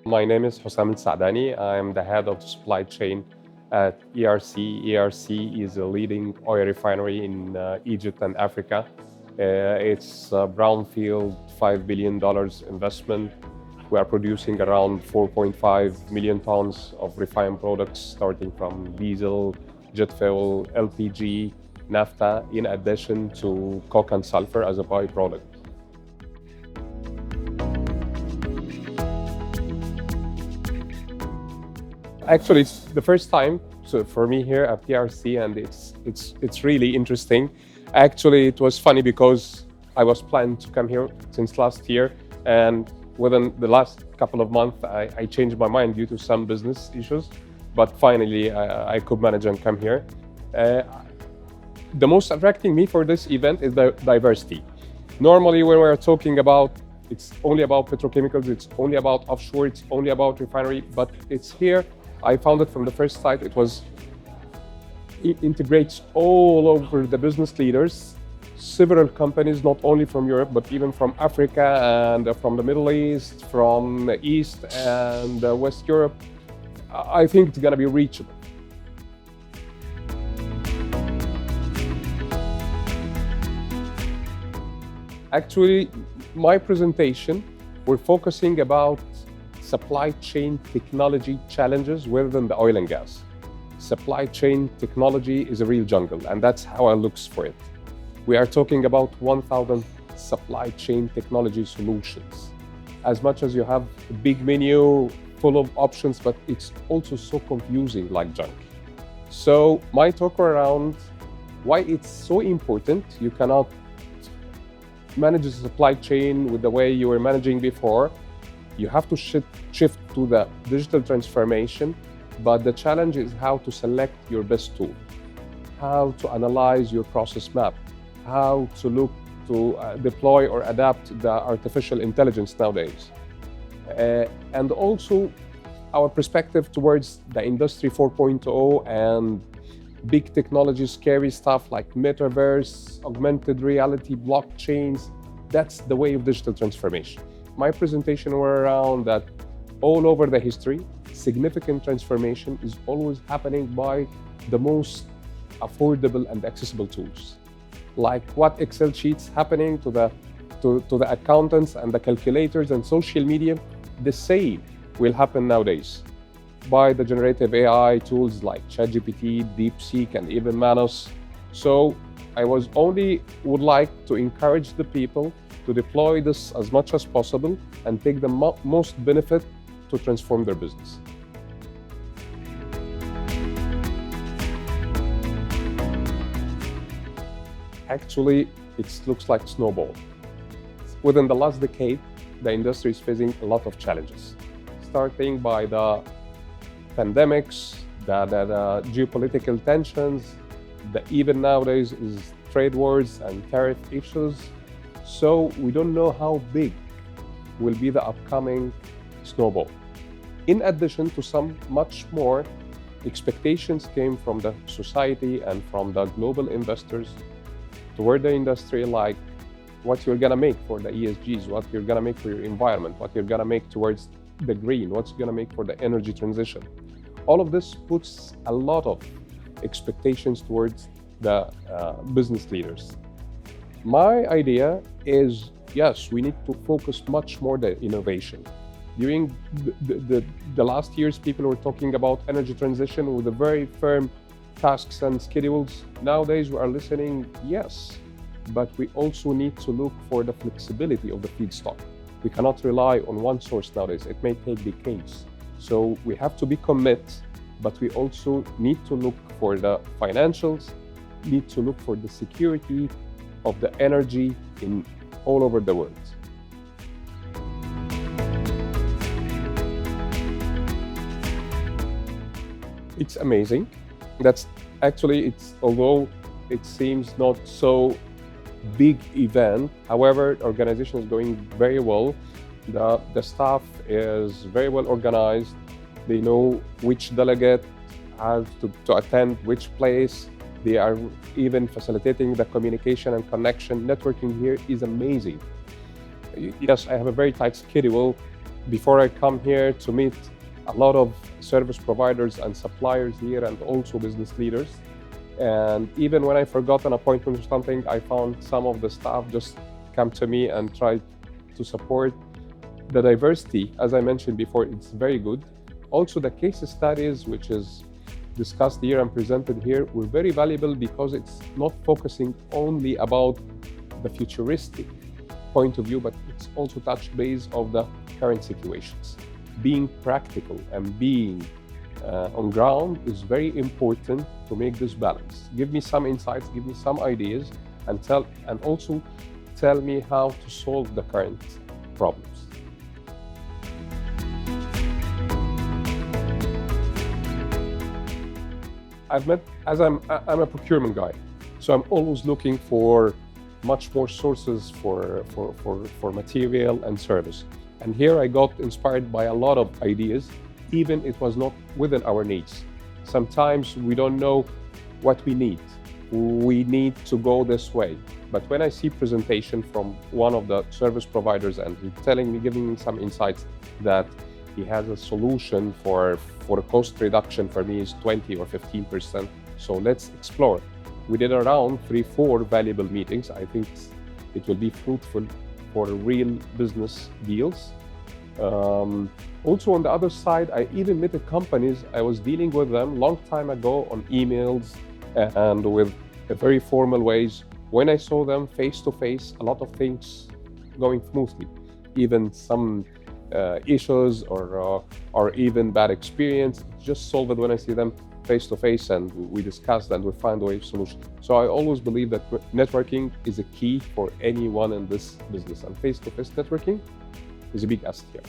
My name is Hossam Elsaadany. I'm the head of the supply chain at PRC. PRC is a leading oil refinery in Egypt and Africa. It's a brownfield $5 billion investment. We are producing around 4.5 million tons of refined products, starting from diesel, jet fuel, LPG, naphtha, in addition to coke and sulfur as a byproduct. Actually, it's the first time for me here at PRC, and it's really interesting. Actually, it was funny because I was planning to come here since last year, and within the last couple of months, I changed my mind due to some business issues. But finally, I could manage and come here. The most attracting me for this event is the diversity. Normally, when we're talking about it's only about petrochemicals, it's only about offshore, it's only about refinery, but it's here. I found it from the first sight. It integrates all over the business leaders, several companies, not only from Europe, but even from Africa and from the Middle East, from the East and West Europe. I think it's going to be reachable. Actually, my presentation, we're focusing about supply chain technology challenges within the oil and gas. Supply chain technology is a real jungle, and that's how I look for it. We are talking about 1,000 supply chain technology solutions. As much as you have a big menu full of options, but it's also so confusing like junk. So my talk around why it's so important. You cannot manage the supply chain with the way you were managing before. You have to shift to the digital transformation, but the challenge is how to select your best tool, how to analyze your process map, how to look to deploy or adapt the artificial intelligence nowadays. And also our perspective towards the Industry 4.0 and big technology, scary stuff like metaverse, augmented reality, blockchains. That's the way of digital transformation. My presentation were around that all over the history, significant transformation is always happening by the most affordable and accessible tools. Like what Excel sheets happening to the accountants and the calculators and social media, the same will happen nowadays by the generative AI tools like ChatGPT, DeepSeek, and even Manos. So I would like to encourage the people to deploy this as much as possible and take the most benefit to transform their business. Actually, it looks like snowball. Within the last decade, the industry is facing a lot of challenges, starting by the pandemics, the geopolitical tensions, even nowadays is trade wars and tariff issues. So we don't know how big will be the upcoming snowball. In addition to some much more expectations came from the society and from the global investors toward the industry, like what you're gonna make for the ESGs, what you're gonna make for your environment, what you're gonna make towards the green, what's gonna make for the energy transition. All of this puts a lot of expectations towards the business leaders. My idea is, yes, we need to focus much more the innovation. During the last years, people were talking about energy transition with a very firm tasks and schedules. Nowadays, we are listening, yes, but we also need to look for the flexibility of the feedstock. We cannot rely on one source nowadays. It may take decades. So we have to be committed, but we also need to look for the financials, need to look for the security of the energy in all over the world. It's amazing. That's actually, although it seems not so big event, however, the organization is going very well. The staff is very well organized. They know which delegate has to attend which place. They are even facilitating the communication and connection. Networking here is amazing. Yes, I have a very tight schedule, before I come here to meet a lot of service providers and suppliers here and also business leaders. And even when I forgot an appointment or something, I found some of the staff just come to me and try to support. The diversity, as I mentioned before, it's very good. Also, the case studies, which is discussed here and presented here, were very valuable because it's not focusing only about the futuristic point of view, but it's also touch base of the current situations. Being practical and being on ground is very important to make this balance. Give me some insights, give me some ideas, and also tell me how to solve the current problems. I'm a procurement guy, so I'm always looking for much more sources for material and service. And here I got inspired by a lot of ideas, even it was not within our needs. Sometimes we don't know what we need. We need to go this way. But when I see presentation from one of the service providers and he's giving me some insights that he has a solution for a cost reduction for me is 20 or 15%. So let's explore. We did around 3-4 valuable meetings. I think it will be fruitful for real business deals. Also on the other side, I even met the companies. I was dealing with them long time ago on emails and with very formal ways. When I saw them face to face, a lot of things going smoothly. Even some issues or even bad experience, just solve it when I see them face to face and we discuss and we find a way of solution. So I always believe that networking is a key for anyone in this business, and face to face networking is a big asset here.